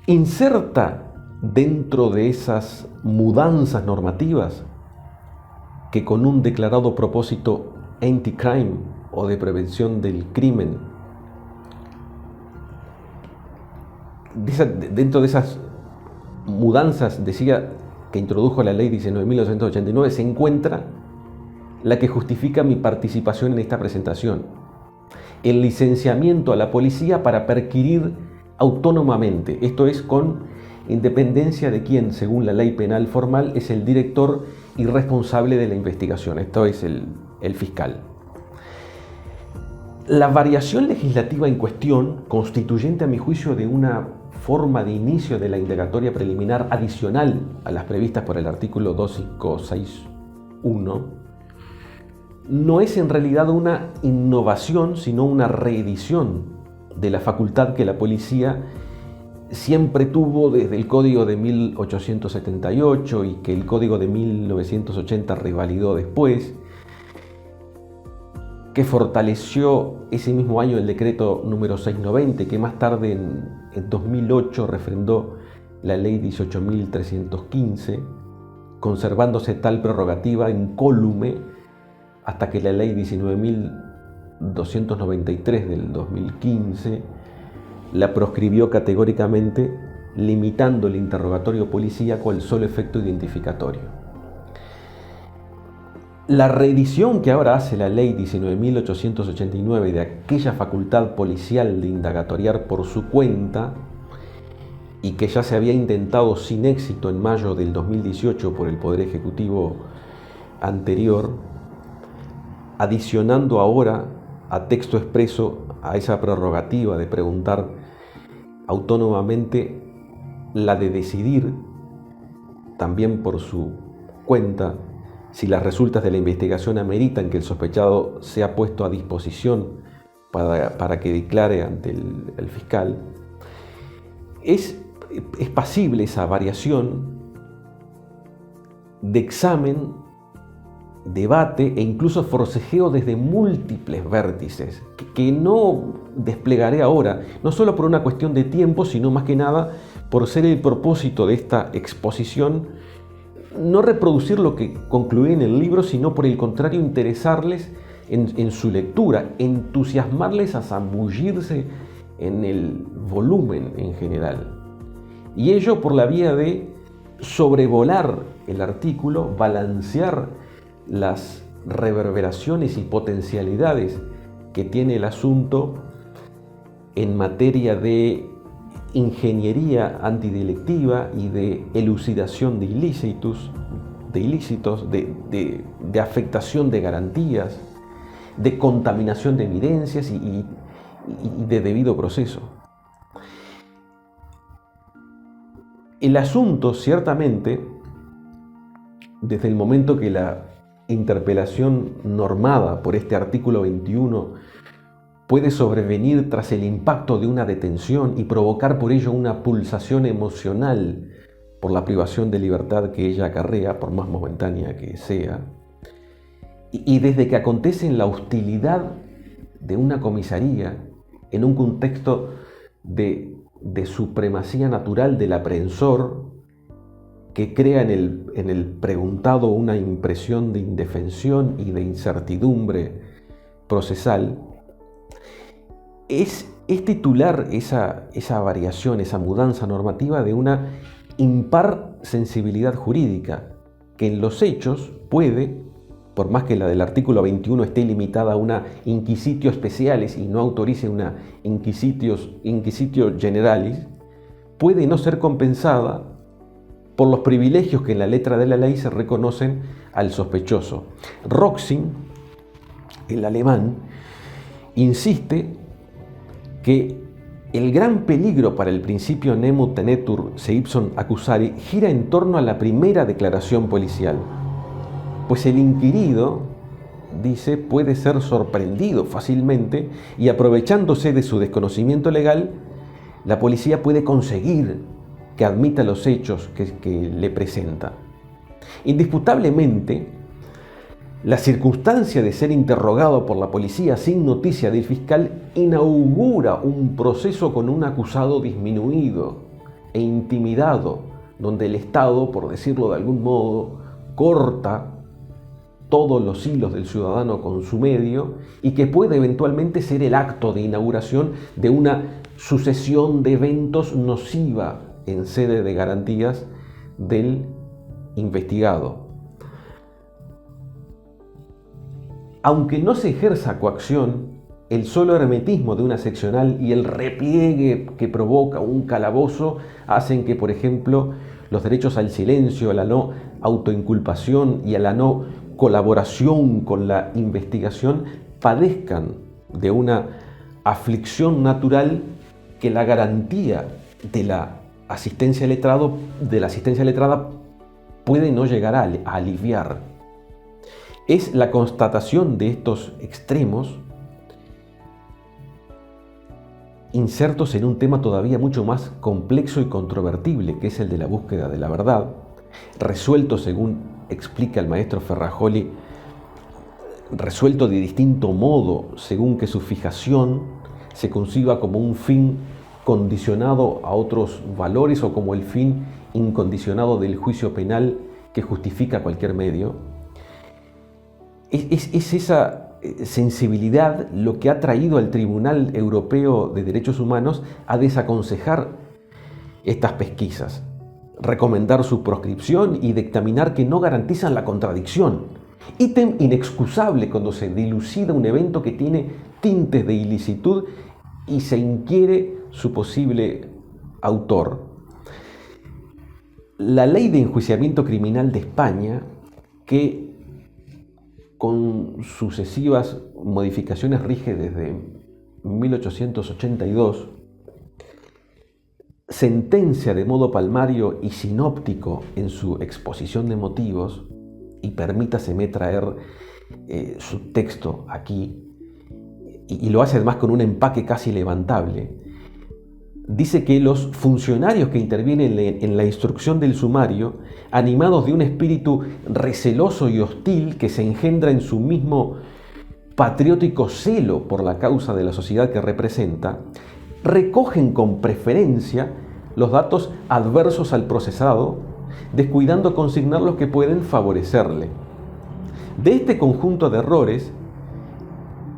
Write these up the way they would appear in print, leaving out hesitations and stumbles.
inserta dentro de esas mudanzas normativas que con un declarado propósito anti-crime o de prevención del crimen, dentro de esas mudanzas, decía, que introdujo la ley 19.989, se encuentra la que justifica mi participación en esta presentación: el licenciamiento a la policía para perquirir autónomamente, esto es, con independencia de quien, según la ley penal formal, es el director y responsable de la investigación, esto es el fiscal. La variación legislativa en cuestión, constituyente a mi juicio de una forma de inicio de la indagatoria preliminar adicional a las previstas por el artículo 2561, no es en realidad una innovación, sino una reedición de la facultad que la policía siempre tuvo desde el Código de 1878 y que el Código de 1980 revalidó después, que fortaleció ese mismo año el decreto número 690, que más tarde en 2008 refrendó la ley 18.315, conservándose tal prerrogativa incólume hasta que la ley 19.293 del 2015 la proscribió categóricamente, limitando el interrogatorio policíaco al solo efecto identificatorio. La reedición que ahora hace la ley 19.889 de aquella facultad policial de indagatoriar por su cuenta, y que ya se había intentado sin éxito en mayo del 2018 por el Poder Ejecutivo anterior, adicionando ahora a texto expreso a esa prerrogativa de preguntar autónomamente, la de decidir también por su cuenta si las resultas de la investigación ameritan que el sospechado sea puesto a disposición para que declare ante el fiscal. Es pasible esa variación de examen, debate e incluso forcejeo desde múltiples vértices que no desplegaré ahora, no solo por una cuestión de tiempo, sino más que nada por ser el propósito de esta exposición no reproducir lo que concluí en el libro, sino por el contrario interesarles en su lectura, entusiasmarles a zambullirse en el volumen en general. Y ello por la vía de sobrevolar el artículo, balancear las reverberaciones y potencialidades que tiene el asunto en materia de ingeniería antidelictiva y de elucidación de ilícitos, de afectación de garantías, de contaminación de evidencias y de debido proceso. El asunto, ciertamente, desde el momento que la interpelación normada por este artículo 21 puede sobrevenir tras el impacto de una detención y provocar por ello una pulsación emocional por la privación de libertad que ella acarrea, por más momentánea que sea, y desde que acontece en la hostilidad de una comisaría, en un contexto de supremacía natural del aprehensor, que crea en el preguntado una impresión de indefensión y de incertidumbre procesal, es titular esa variación, esa mudanza normativa de una impar sensibilidad jurídica, que en los hechos puede, por más que la del artículo 21 esté limitada a una inquisitio specialis y no autorice una inquisitio generalis, puede no ser compensada por los privilegios que en la letra de la ley se reconocen al sospechoso. Roxin, el alemán, insiste que el gran peligro para el principio nemo tenetur se ipsum accusari gira en torno a la primera declaración policial, pues el inquirido, dice, puede ser sorprendido fácilmente y, aprovechándose de su desconocimiento legal, la policía puede conseguir que admita los hechos que le presenta. Indisputablemente, la circunstancia de ser interrogado por la policía sin noticia del fiscal inaugura un proceso con un acusado disminuido, e intimidado, donde el Estado, por decirlo de algún modo, corta todos los hilos del ciudadano con su medio y que puede eventualmente ser el acto de inauguración de una sucesión de eventos nociva en sede de garantías del investigado. Aunque no se ejerza coacción, el solo hermetismo de una seccional y el repliegue que provoca un calabozo hacen que, por ejemplo, los derechos al silencio, a la no autoinculpación y a la no colaboración con la investigación padezcan de una aflicción natural que la garantía de la asistencia letrada puede no llegar a aliviar. Es la constatación de estos extremos insertos en un tema todavía mucho más complejo y controvertible, que es el de la búsqueda de la verdad, resuelto, según explica el maestro Ferrajoli, resuelto de distinto modo según que su fijación se conciba como un fin condicionado a otros valores o como el fin incondicionado del juicio penal que justifica cualquier medio. Es esa sensibilidad lo que ha traído al Tribunal Europeo de Derechos Humanos a desaconsejar estas pesquisas, recomendar su proscripción y dictaminar que no garantizan la contradicción. Ítem inexcusable cuando se dilucida un evento que tiene tintes de ilicitud y se inquiere su posible autor. La ley de enjuiciamiento criminal de España, que con sucesivas modificaciones rige desde 1882, sentencia de modo palmario y sinóptico en su exposición de motivos, y permítaseme traer su texto aquí, y lo hace además con un empaque casi levantable. Dice que los funcionarios que intervienen en la instrucción del sumario, animados de un espíritu receloso y hostil que se engendra en su mismo patriótico celo por la causa de la sociedad que representa, recogen con preferencia los datos adversos al procesado, descuidando consignar los que pueden favorecerle. De este conjunto de errores,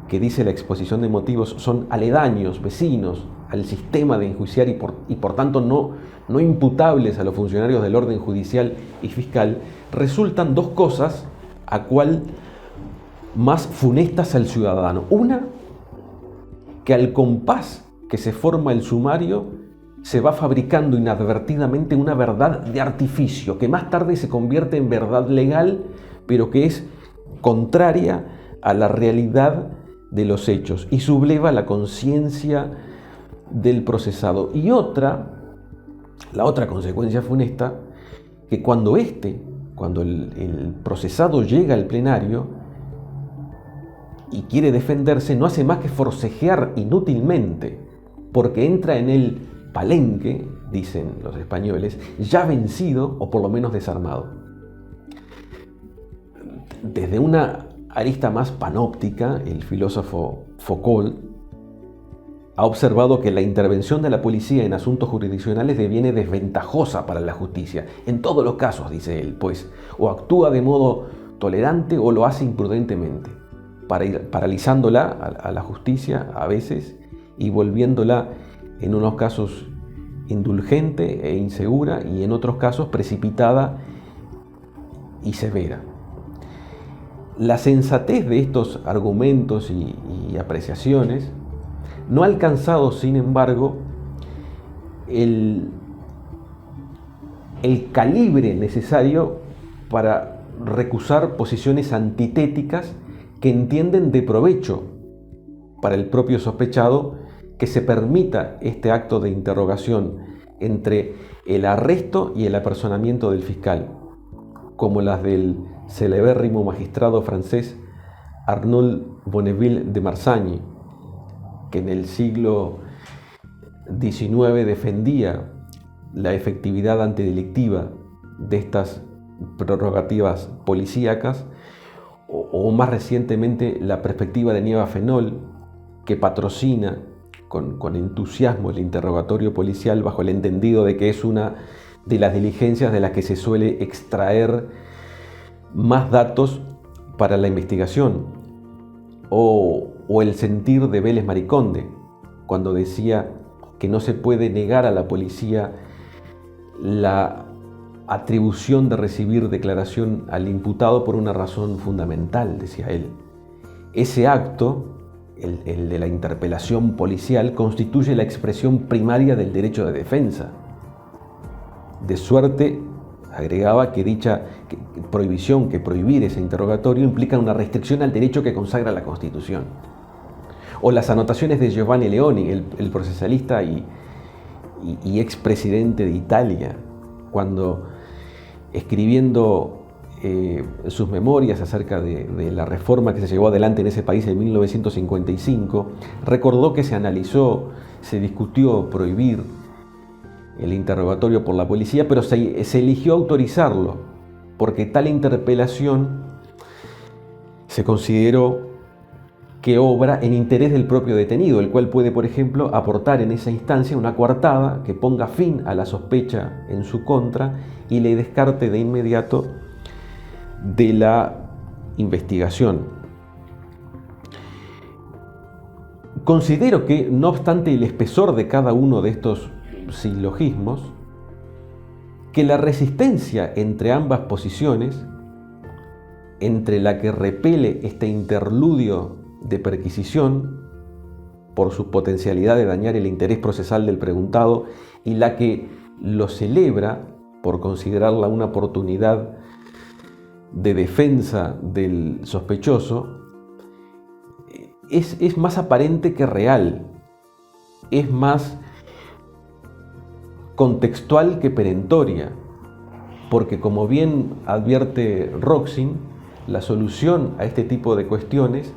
que dice la exposición de motivos, son aledaños, vecinos al sistema de enjuiciar y por tanto no imputables a los funcionarios del orden judicial y fiscal, resultan dos cosas a cual más funestas al ciudadano. Una, que al compás que se forma el sumario se va fabricando inadvertidamente una verdad de artificio, que más tarde se convierte en verdad legal, pero que es contraria a la realidad de los hechos y subleva la conciencia del procesado. Y la otra consecuencia funesta, que cuando el procesado llega al plenario y quiere defenderse, no hace más que forcejear inútilmente, porque entra en el palenque, dicen los españoles, ya vencido o por lo menos desarmado. Desde una arista más panóptica, el filósofo Foucault ha observado que la intervención de la policía en asuntos jurisdiccionales deviene desventajosa para la justicia. En todos los casos, dice él, pues, o actúa de modo tolerante o lo hace imprudentemente, paralizándola a la justicia a veces y volviéndola en unos casos indulgente e insegura y en otros casos precipitada y severa. La sensatez de estos argumentos y apreciaciones no ha alcanzado, sin embargo, el calibre necesario para recusar posiciones antitéticas que entienden de provecho para el propio sospechado que se permita este acto de interrogación entre el arresto y el apersonamiento del fiscal, como las del celebérrimo magistrado francés Arnold Bonneville de Marsagne, que en el siglo XIX defendía la efectividad antidelictiva de estas prerrogativas policíacas, o más recientemente la perspectiva de Nieva Fenol, que patrocina con entusiasmo el interrogatorio policial bajo el entendido de que es una de las diligencias de las que se suele extraer más datos para la investigación, o el sentir de Vélez Mariconde, cuando decía que no se puede negar a la policía la atribución de recibir declaración al imputado por una razón fundamental, decía él. Ese acto, el de la interpelación policial, constituye la expresión primaria del derecho de defensa. De suerte, agregaba, que dicha prohibición, que prohibir ese interrogatorio implica una restricción al derecho que consagra la Constitución. O las anotaciones de Giovanni Leoni, el procesalista y expresidente de Italia, cuando escribiendo sus memorias acerca de la reforma que se llevó adelante en ese país en 1955, recordó que se analizó, se discutió prohibir el interrogatorio por la policía, pero se eligió autorizarlo, porque tal interpelación se consideró que obra en interés del propio detenido, el cual puede, por ejemplo, aportar en esa instancia una coartada que ponga fin a la sospecha en su contra y le descarte de inmediato de la investigación. Considero que, no obstante el espesor de cada uno de estos silogismos, que la resistencia entre ambas posiciones, entre la que repele este interludio de perquisición por su potencialidad de dañar el interés procesal del preguntado, y la que lo celebra por considerarla una oportunidad de defensa del sospechoso, es más aparente que real, es más contextual que perentoria, porque, como bien advierte Roxin, la solución a este tipo de cuestiones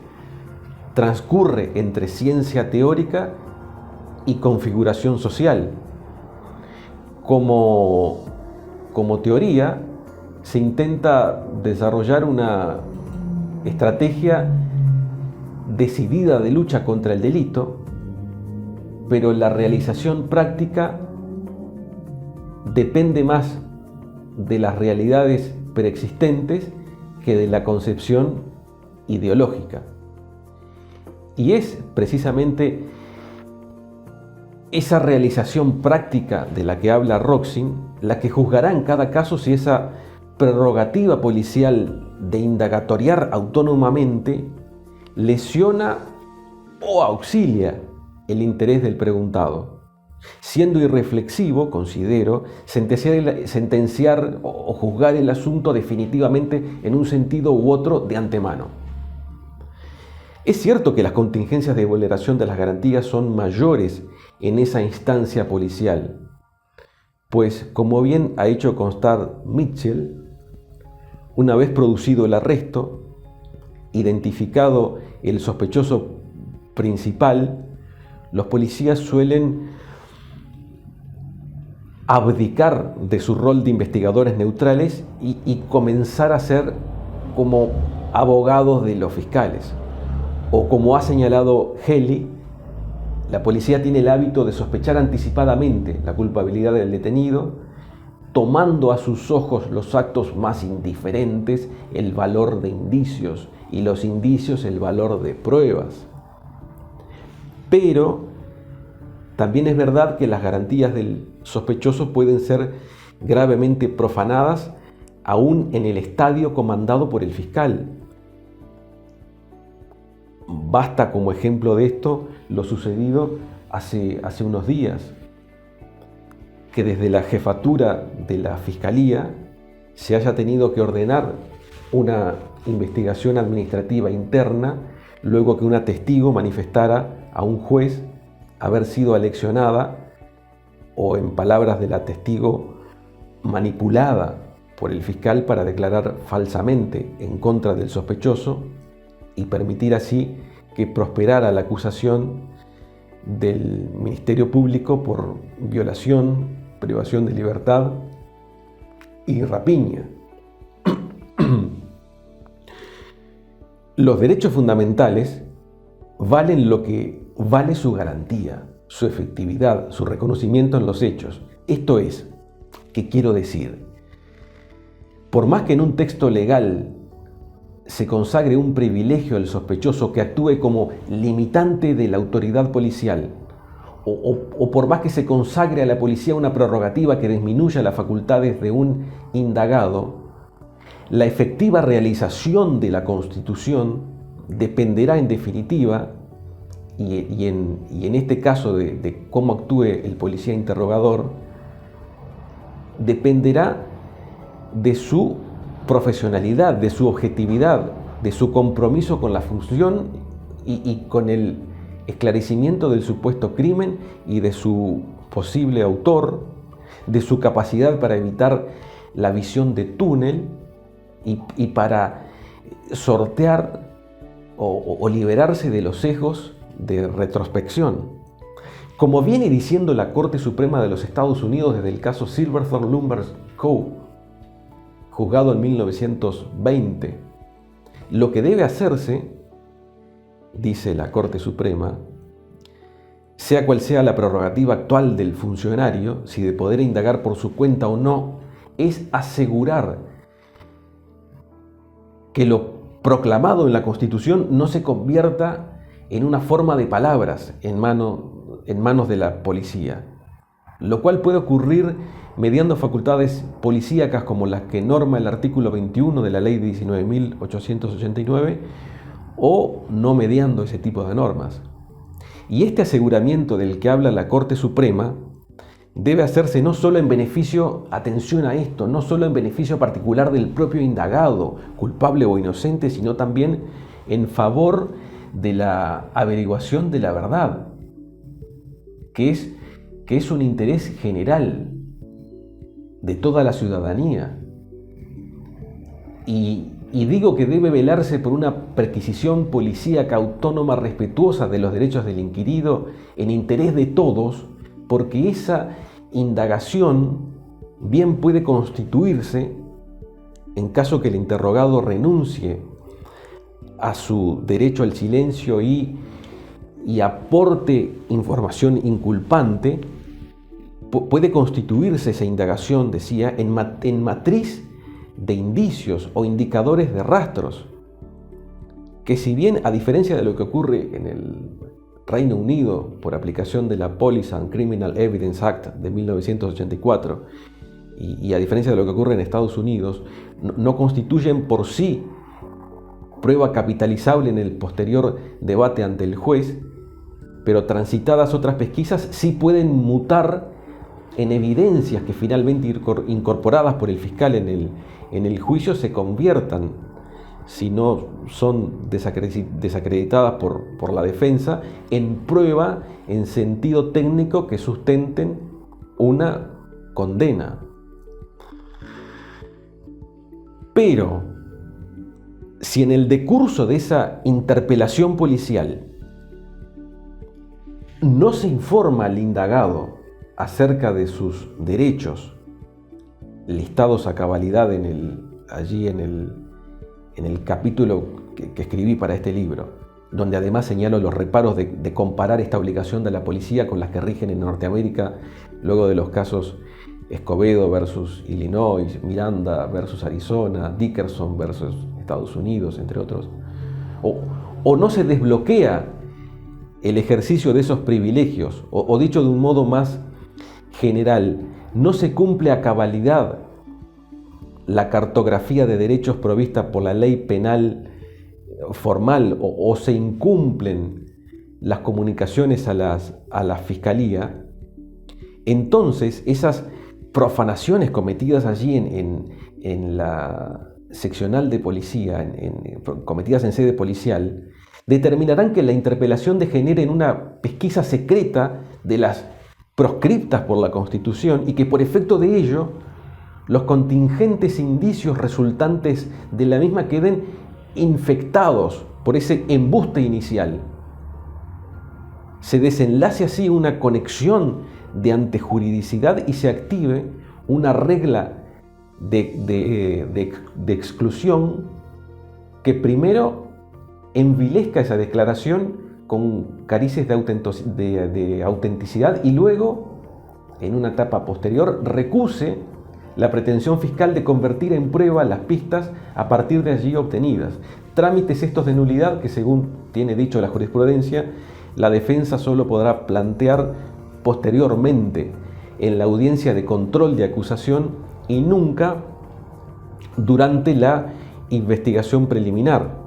transcurre entre ciencia teórica y configuración social. Como teoría, se intenta desarrollar una estrategia decidida de lucha contra el delito, pero la realización práctica depende más de las realidades preexistentes que de la concepción ideológica. Y es precisamente esa realización práctica de la que habla Roxin la que juzgará en cada caso si esa prerrogativa policial de indagatoriar autónomamente lesiona o auxilia el interés del preguntado, siendo irreflexivo, considero, sentenciar o juzgar el asunto definitivamente en un sentido u otro de antemano. Es cierto que las contingencias de vulneración de las garantías son mayores en esa instancia policial, pues, como bien ha hecho constar Mitchell, una vez producido el arresto, identificado el sospechoso principal, los policías suelen abdicar de su rol de investigadores neutrales y comenzar a ser como abogados de los fiscales. O, como ha señalado Heli, la policía tiene el hábito de sospechar anticipadamente la culpabilidad del detenido, tomando a sus ojos los actos más indiferentes el valor de indicios y los indicios el valor de pruebas. Pero también es verdad que las garantías del sospechoso pueden ser gravemente profanadas aún en el estadio comandado por el fiscal. Basta como ejemplo de esto lo sucedido hace unos días, que desde la jefatura de la Fiscalía se haya tenido que ordenar una investigación administrativa interna luego que una testigo manifestara a un juez haber sido aleccionada, o en palabras de la testigo, manipulada por el fiscal para declarar falsamente en contra del sospechoso y permitir así que prosperara la acusación del Ministerio Público por violación, privación de libertad y rapiña. Los derechos fundamentales valen lo que vale su garantía, su efectividad, su reconocimiento en los hechos. Esto es, ¿qué quiero decir? Por más que en un texto legal se consagre un privilegio al sospechoso que actúe como limitante de la autoridad policial, o por más que se consagre a la policía una prerrogativa que disminuya las facultades de un indagado, la efectiva realización de la Constitución dependerá en definitiva, y en este caso de cómo actúe el policía interrogador, dependerá de su profesionalidad, de su objetividad, de su compromiso con la función y con el esclarecimiento del supuesto crimen y de su posible autor, de su capacidad para evitar la visión de túnel y para sortear o liberarse de los sesgos de retrospección. Como viene diciendo la Corte Suprema de los Estados Unidos desde el caso Silverthorne Lumber Co., juzgado en 1920, lo que debe hacerse, dice la Corte Suprema, sea cual sea la prerrogativa actual del funcionario, si de poder indagar por su cuenta o no, es asegurar que lo proclamado en la Constitución no se convierta en una forma de palabras en manos de la policía, lo cual puede ocurrir mediando facultades policíacas como las que norma el artículo 21 de la Ley 19.889 o no mediando ese tipo de normas. Y este aseguramiento del que habla la Corte Suprema debe hacerse no solo en beneficio, atención a esto, no solo en beneficio particular del propio indagado, culpable o inocente, sino también en favor de la averiguación de la verdad, que es un interés general de toda la ciudadanía. Y digo que debe velarse por una perquisición policíaca autónoma respetuosa de los derechos del inquirido en interés de todos, porque esa indagación bien puede constituirse, en caso que el interrogado renuncie a su derecho al silencio y aporte información inculpante, puede constituirse esa indagación, decía, en matriz de indicios o indicadores de rastros, que si bien, a diferencia de lo que ocurre en el Reino Unido por aplicación de la Police and Criminal Evidence Act de 1984, y a diferencia de lo que ocurre en Estados Unidos, no constituyen por sí prueba capitalizable en el posterior debate ante el juez, pero transitadas otras pesquisas sí pueden mutar en evidencias que finalmente incorporadas por el fiscal en el juicio se conviertan, si no son desacreditadas por la defensa, en prueba en sentido técnico que sustenten una condena. Pero, si en el decurso de esa interpelación policial no se informa al indagado acerca de sus derechos, listados a cabalidad allí en el capítulo que escribí para este libro, donde además señalo los reparos de comparar esta obligación de la policía con las que rigen en Norteamérica luego de los casos Escobedo versus Illinois, Miranda versus Arizona, Dickerson versus Estados Unidos, entre otros, o no se desbloquea el ejercicio de esos privilegios, o dicho de un modo más general, no se cumple a cabalidad la cartografía de derechos provista por la ley penal formal, o se incumplen las comunicaciones a la fiscalía, entonces esas profanaciones cometidas allí en la seccional de policía, cometidas en sede policial, determinarán que la interpelación degenere en una pesquisa secreta de las proscriptas por la Constitución y que por efecto de ello los contingentes indicios resultantes de la misma queden infectados por ese embuste inicial. Se desenlace así una conexión de antejuridicidad y se active una regla de exclusión que primero envilezca esa declaración con caricias de autenticidad y luego, en una etapa posterior, recuse la pretensión fiscal de convertir en prueba las pistas a partir de allí obtenidas. Trámites estos de nulidad que, según tiene dicho la jurisprudencia, la defensa solo podrá plantear posteriormente en la audiencia de control de acusación y nunca durante la investigación preliminar,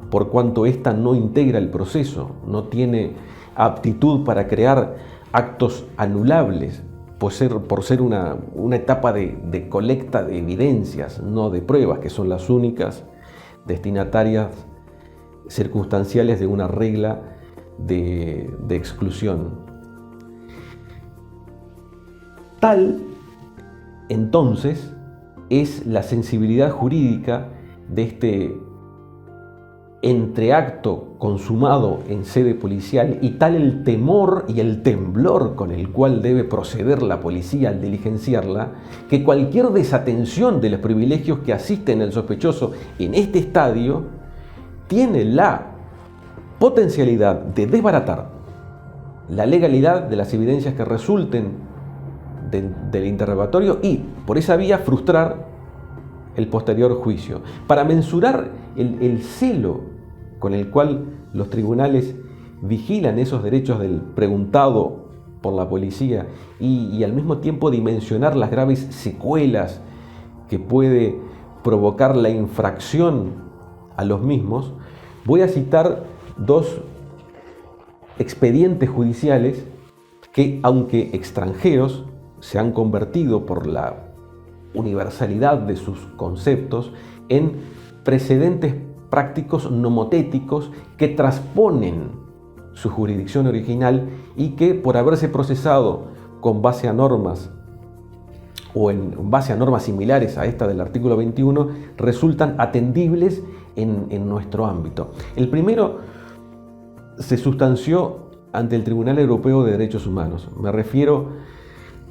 por cuanto ésta no integra el proceso, no tiene aptitud para crear actos anulables, por ser una etapa de colecta de evidencias, no de pruebas, que son las únicas destinatarias circunstanciales de una regla de exclusión. Tal, entonces, es la sensibilidad jurídica de este entreacto consumado en sede policial y tal el temor y el temblor con el cual debe proceder la policía al diligenciarla, que cualquier desatención de los privilegios que asisten al sospechoso en este estadio tiene la potencialidad de desbaratar la legalidad de las evidencias que resulten del interrogatorio y, por esa vía, frustrar el posterior juicio. Para mensurar el celo con el cual los tribunales vigilan esos derechos del preguntado por la policía y al mismo tiempo dimensionar las graves secuelas que puede provocar la infracción a los mismos, voy a citar dos expedientes judiciales que, aunque extranjeros, se han convertido por la universalidad de sus conceptos en precedentes prácticos nomotéticos que transponen su jurisdicción original y que, por haberse procesado con base a normas o en base a normas similares a esta del artículo 21, resultan atendibles en nuestro ámbito. El primero se sustanció ante el Tribunal Europeo de Derechos Humanos. Me refiero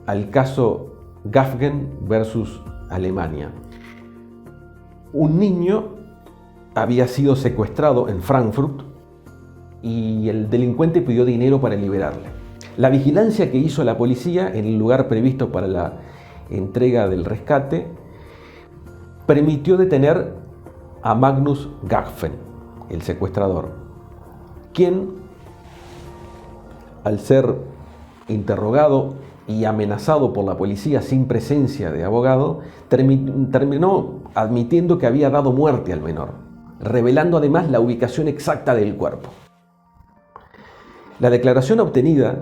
al caso Gafgen versus Alemania. Un niño había sido secuestrado en Frankfurt y el delincuente pidió dinero para liberarle. La vigilancia que hizo la policía en el lugar previsto para la entrega del rescate permitió detener a Magnus Gafgen, el secuestrador, quien, al ser interrogado y amenazado por la policía sin presencia de abogado, terminó admitiendo que había dado muerte al menor, revelando además la ubicación exacta del cuerpo. La declaración obtenida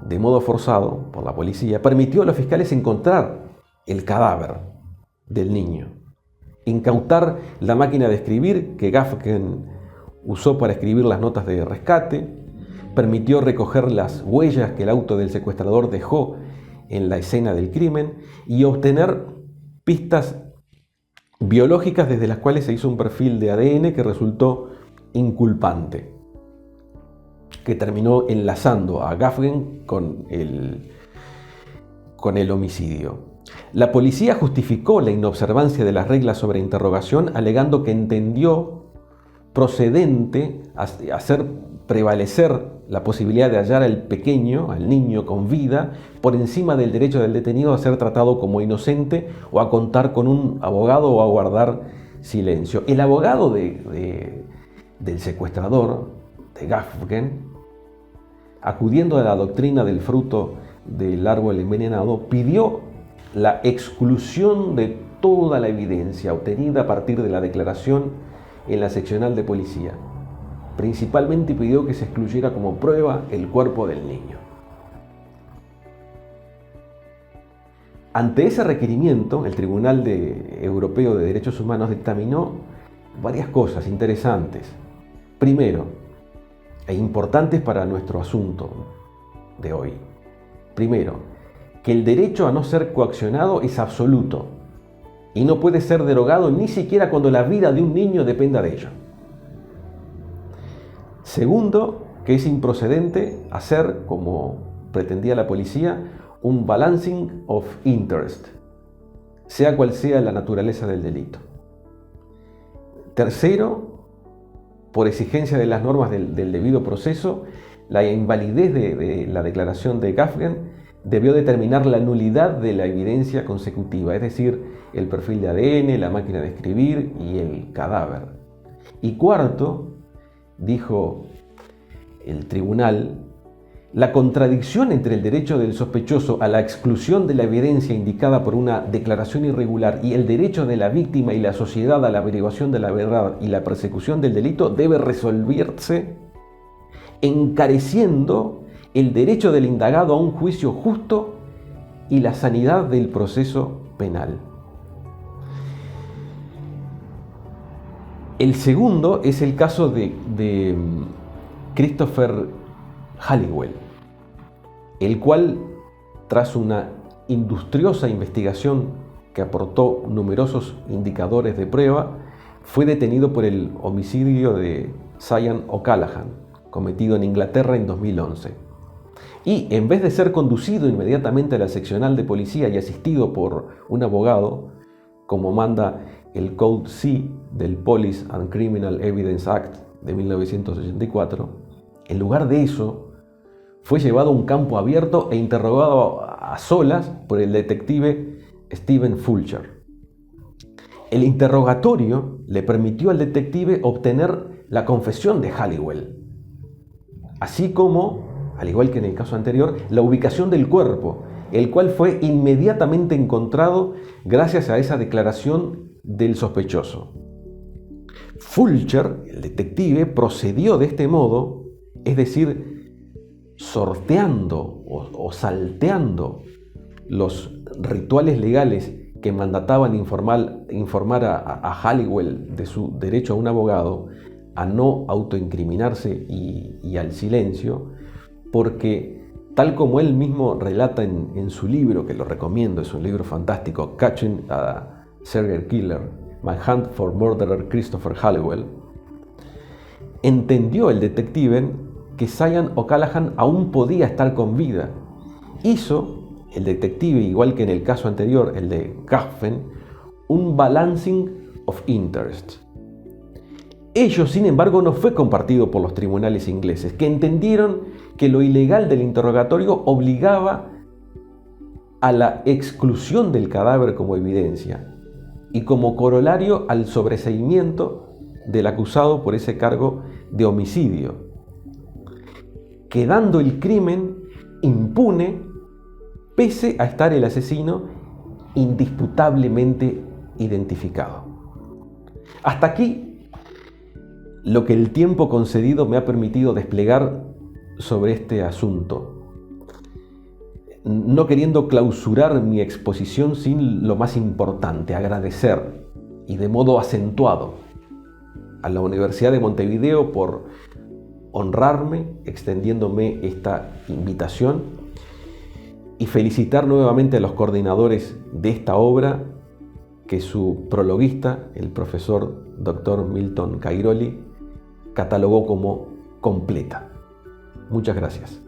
de modo forzado por la policía permitió a los fiscales encontrar el cadáver del niño, incautar la máquina de escribir que Gafgen usó para escribir las notas de rescate, permitió recoger las huellas que el auto del secuestrador dejó en la escena del crimen y obtener pistas biológicas desde las cuales se hizo un perfil de ADN que resultó inculpante, que terminó enlazando a Gafgen con el homicidio. La policía justificó la inobservancia de las reglas sobre interrogación alegando que entendió procedente hacer prevalecer la posibilidad de hallar al pequeño, al niño con vida, por encima del derecho del detenido a ser tratado como inocente o a contar con un abogado o a guardar silencio. El abogado del secuestrador, de Gafgen, acudiendo a la doctrina del fruto del árbol envenenado, pidió la exclusión de toda la evidencia obtenida a partir de la declaración en la seccional de policía. Principalmente pidió que se excluyera como prueba el cuerpo del niño. Ante ese requerimiento, el Tribunal Europeo de Derechos Humanos dictaminó varias cosas interesantes. Primero, e importantes para nuestro asunto de hoy. Primero, que el derecho a no ser coaccionado es absoluto y no puede ser derogado ni siquiera cuando la vida de un niño dependa de ello. Segundo, que es improcedente hacer, como pretendía la policía, un balancing of interest, sea cual sea la naturaleza del delito. Tercero, por exigencia de las normas del debido proceso, la invalidez de la declaración de Gafgen debió determinar la nulidad de la evidencia consecutiva, es decir, el perfil de ADN, la máquina de escribir y el cadáver. Y cuarto, dijo el tribunal, la contradicción entre el derecho del sospechoso a la exclusión de la evidencia indicada por una declaración irregular y el derecho de la víctima y la sociedad a la averiguación de la verdad y la persecución del delito debe resolverse encareciendo el derecho del indagado a un juicio justo y la sanidad del proceso penal. El segundo es el caso de Christopher Halliwell, el cual, tras una industriosa investigación que aportó numerosos indicadores de prueba, fue detenido por el homicidio de Sian O'Callaghan, cometido en Inglaterra en 2011. Y en vez de ser conducido inmediatamente a la seccional de policía y asistido por un abogado, como manda el Code C del Police and Criminal Evidence Act de 1984, en lugar de eso, fue llevado a un campo abierto e interrogado a solas por el detective Stephen Fulcher. El interrogatorio le permitió al detective obtener la confesión de Halliwell, así como, al igual que en el caso anterior, la ubicación del cuerpo, el cual fue inmediatamente encontrado gracias a esa declaración del sospechoso. Fulcher, el detective, procedió de este modo, es decir, sorteando o salteando los rituales legales que mandataban informar a Halliwell de su derecho a un abogado, a no autoincriminarse y al silencio, porque tal como él mismo relata en su libro, que lo recomiendo, es un libro fantástico, Catching a Serial Killer, My Hunt for Murderer Christopher Halliwell, entendió el detective que Sian O'Callaghan aún podía estar con vida. Hizo el detective, igual que en el caso anterior, el de Gafgen, un balancing of interest. Ello, sin embargo, no fue compartido por los tribunales ingleses, que entendieron que lo ilegal del interrogatorio obligaba a la exclusión del cadáver como evidencia y como corolario al sobreseimiento del acusado por ese cargo de homicidio, quedando el crimen impune pese a estar el asesino indisputablemente identificado. Hasta aquí lo que el tiempo concedido me ha permitido desplegar sobre este asunto, no queriendo clausurar mi exposición sin lo más importante, agradecer, y de modo acentuado, a la Universidad de Montevideo por honrarme extendiéndome esta invitación y felicitar nuevamente a los coordinadores de esta obra que su prologuista, el profesor Dr. Milton Cairoli, catalogó como completa. Muchas gracias.